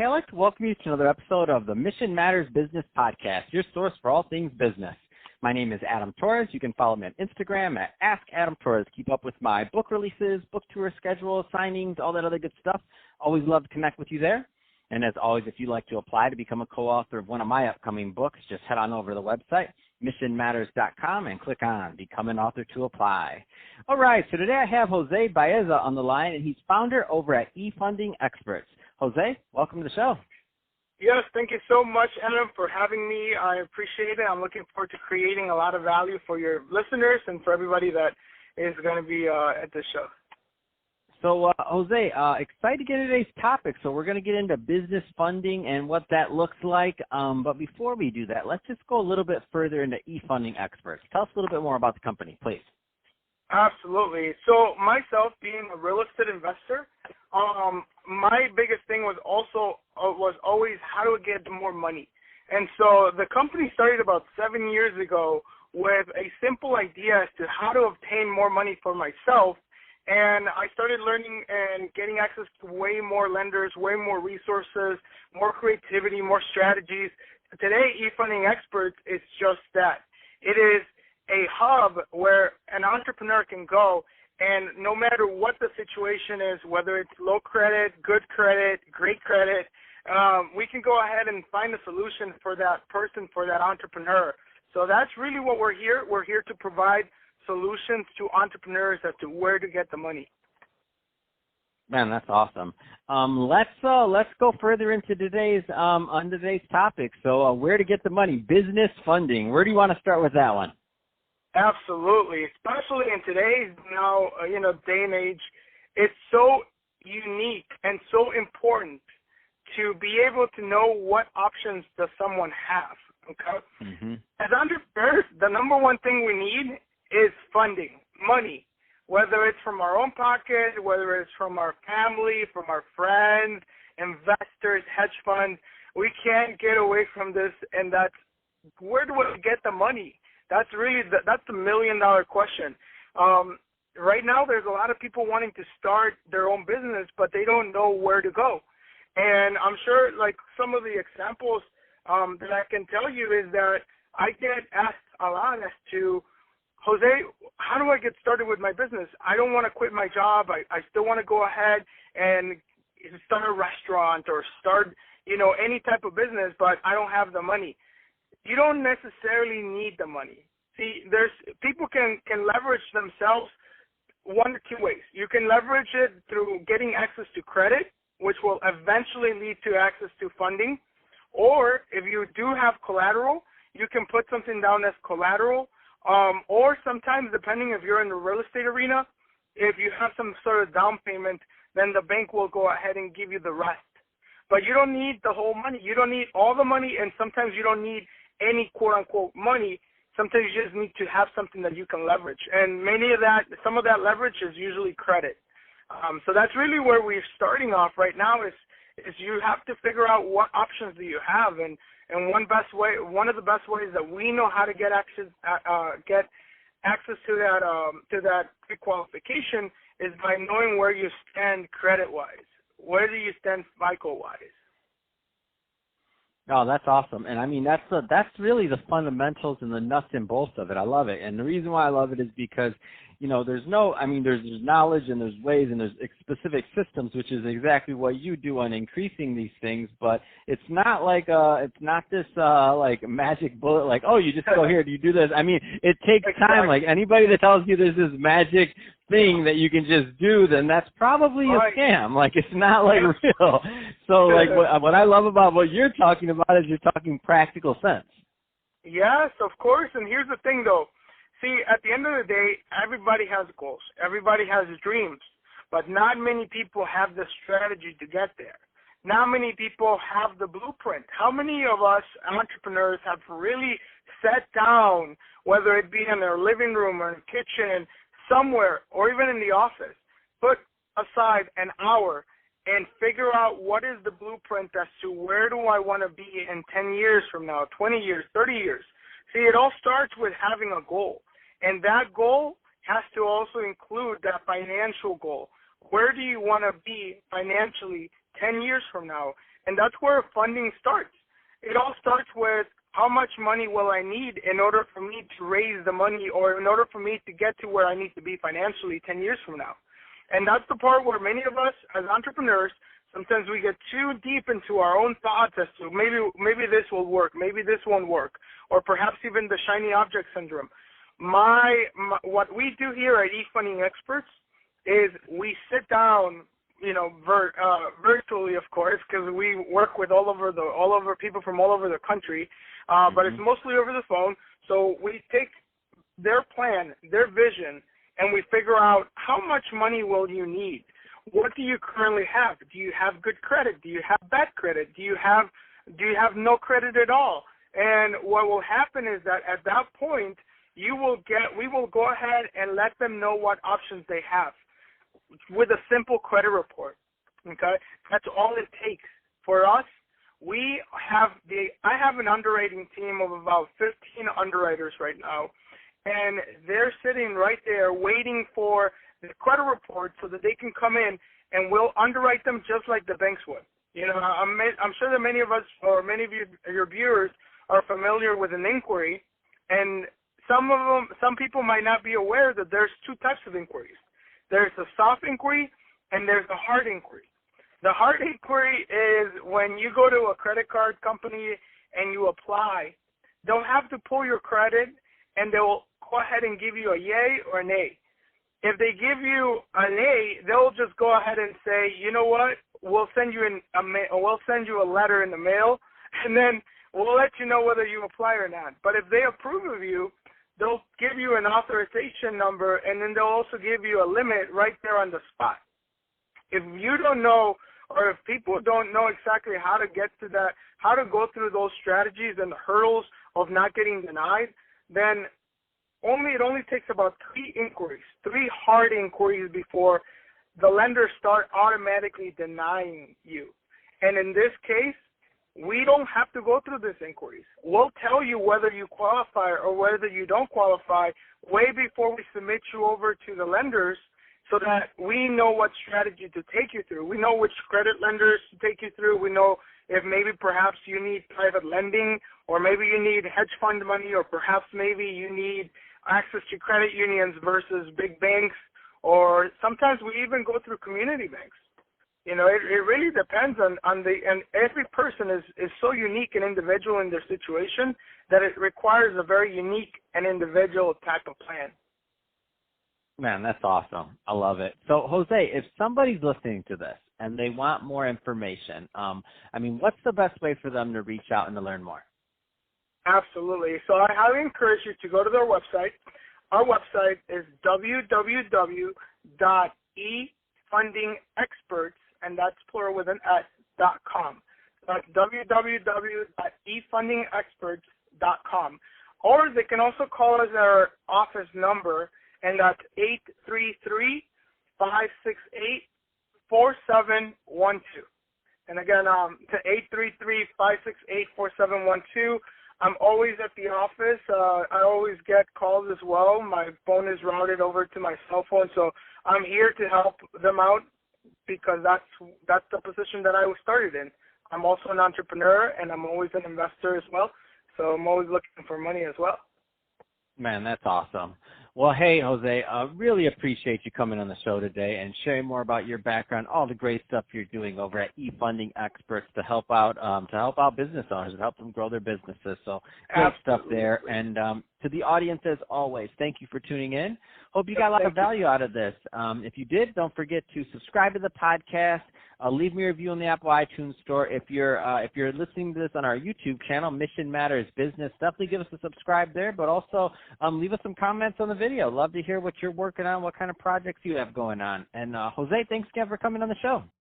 Hey, I'd like to welcome you to another episode of the Mission Matters Business Podcast, your source for all things business. My name is Adam Torres. You can follow me on Instagram at AskAdamTorres. Keep up with my book releases, book tour schedule, signings, all that other good stuff. Always love to connect with you there. And as always, if you'd like to apply to become a co-author of one of my upcoming books, just head on over to the website, missionmatters.com, and click on Become an Author to apply. All right, so today I have Jose Baeza on the line, and he's founder over at eFunding Experts. Jose, welcome to the show. Yes, thank you so much, Adam, for having me. I appreciate it. I'm looking forward to creating a lot of value for your listeners and for everybody that is going to be at this show. So, Jose, excited to get into today's topic. So we're going to get into business funding and what that looks like. But before we do that, let's just go a little bit further into eFunding Experts. Tell us a little bit more about the company, please. Absolutely. So myself, being a real estate investor, my biggest thing was always how to get more money. And so the company started about 7 years ago with a simple idea as to how to obtain more money for myself. And I started learning and getting access to way more lenders, way more resources, more creativity, more strategies. Today, eFunding Experts is just that. It is a hub where an entrepreneur can go, and no matter what the situation is, whether it's low credit, good credit, great credit, we can go ahead and find a solution for that person, for that entrepreneur. So that's really what we're here. We're here to provide solutions to entrepreneurs as to where to get the money. Man, that's awesome. Let's go further into today's topic. So, where to get the money? Business funding. Where do you want to start with that one? Absolutely, especially in today's day and age, it's so unique and so important to be able to know what options does someone have. Okay, As entrepreneurs, the number one thing we need is funding, money, whether it's from our own pocket, whether it's from our family, from our friends, investors, hedge funds. We can't get away from this, and that's where do we get the money? That's the million-dollar question. Right now, there's a lot of people wanting to start their own business, but they don't know where to go. And I'm sure, like some of the examples that I can tell you is that I get asked a lot as to, Jose, how do I get started with my business? I don't want to quit my job. I still want to go ahead and start a restaurant or start, any type of business, but I don't have the money. You don't necessarily need the money. See, people can leverage themselves one or two ways. You can leverage it through getting access to credit, which will eventually lead to access to funding. Or if you do have collateral, you can put something down as collateral. Or sometimes, depending if you're in the real estate arena, if you have some sort of down payment, then the bank will go ahead and give you the rest. But you don't need the whole money. You don't need all the money, and sometimes you don't need any quote-unquote money. Sometimes you just need to have something that you can leverage. And some of that leverage is usually credit. So that's really where we're starting off right now is you have to figure out what options do you have. And one of the best ways that we know how to get access to that pre-qualification is by knowing where you stand credit-wise. Where do you stand FICO-wise? Oh, that's awesome. And I mean, that's really the fundamentals and the nuts and bolts of it. I love it. And the reason why I love it is because, there's knowledge and there's ways and there's specific systems, which is exactly what you do on increasing these things. But it's not like, it's not this, like magic bullet, like, oh, you just go here, you do this. I mean, it takes time. Like anybody that tells you there's this magic thing that you can just do, then that's probably a scam. Like it's not like real. So like what I love about what you're talking about is you're talking practical sense. Yes, of course. And here's the thing though. See, at the end of the day, everybody has goals. Everybody has dreams. But not many people have the strategy to get there. Not many people have the blueprint. How many of us entrepreneurs have really sat down, whether it be in their living room or in the kitchen, somewhere, or even in the office, put aside an hour and figure out what is the blueprint as to where do I want to be in 10 years from now, 20 years, 30 years. See, it all starts with having a goal. And that goal has to also include that financial goal. Where do you want to be financially 10 years from now? And that's where funding starts. It all starts with how much money will I need in order for me to raise the money or in order for me to get to where I need to be financially 10 years from now. And that's the part where many of us as entrepreneurs, sometimes we get too deep into our own thoughts as to maybe this will work, maybe this won't work, or perhaps even the shiny object syndrome. What we do here at eFunding Experts is we sit down, virtually, of course, because we work with all over people from all over the country, but it's mostly over the phone. So we take their plan, their vision, and we figure out how much money will you need. What do you currently have? Do you have good credit? Do you have bad credit? Do you have no credit at all? And what will happen is that at that point, we will go ahead and let them know what options they have with a simple credit report. Okay, that's all it takes. For us, I have an underwriting team of about 15 underwriters right now, and they're sitting right there waiting for the credit report so that they can come in and we'll underwrite them just like the banks would. I'm sure that many of us or many of your viewers are familiar with an inquiry, and some people might not be aware that there's two types of inquiries. There's the soft inquiry and there's the hard inquiry. The hard inquiry is when you go to a credit card company and you apply, they'll have to pull your credit and they'll go ahead and give you a yay or a nay. If they give you an A, they'll just go ahead and say, you know what, we'll send you a letter in the mail, and then we'll let you know whether you apply or not. But if they approve of you, they'll give you an authorization number, and then they'll also give you a limit right there on the spot. If you don't know, or if people don't know exactly how to get to that, how to go through those strategies and the hurdles of not getting denied, then it only takes about 3 hard inquiries before the lenders start automatically denying you. And in this case, we don't have to go through these inquiries. We'll tell you whether you qualify or whether you don't qualify way before we submit you over to the lenders so that we know what strategy to take you through. We know which credit lenders to take you through. We know if maybe perhaps you need private lending, or maybe you need hedge fund money, or perhaps maybe you need access to credit unions versus big banks, or sometimes we even go through community banks. It really depends and every person is so unique and individual in their situation that it requires a very unique and individual type of plan. Man, that's awesome. I love it. So, Jose, if somebody's listening to this and they want more information, what's the best way for them to reach out and to learn more? Absolutely. So I highly encourage you to go to their website. Our website is www.efundingexperts, and that's plural with an S.com. That's www.efundingexperts.com. Or they can also call us at our office number, and that's 833-568-4712. And again, to 833-568-4712. I'm always at the office. I always get calls as well. My phone is routed over to my cell phone, so I'm here to help them out because that's the position that I was started in. I'm also an entrepreneur, and I'm always an investor as well, so I'm always looking for money as well. Man, that's awesome. Well, hey, Jose, I really appreciate you coming on the show today and sharing more about your background, all the great stuff you're doing over at eFunding Experts to help out business owners and help them grow their businesses. So great stuff there. And to the audience, as always, thank you for tuning in. Hope you got a lot of value out of this. If you did, don't forget to subscribe to the podcast. Leave me a review on the Apple iTunes Store. If you're listening to this on our YouTube channel, Mission Matters Business, definitely give us a subscribe there. But also leave us some comments on the video. Love to hear what you're working on, what kind of projects you have going on. And Jose, thanks again for coming on the show.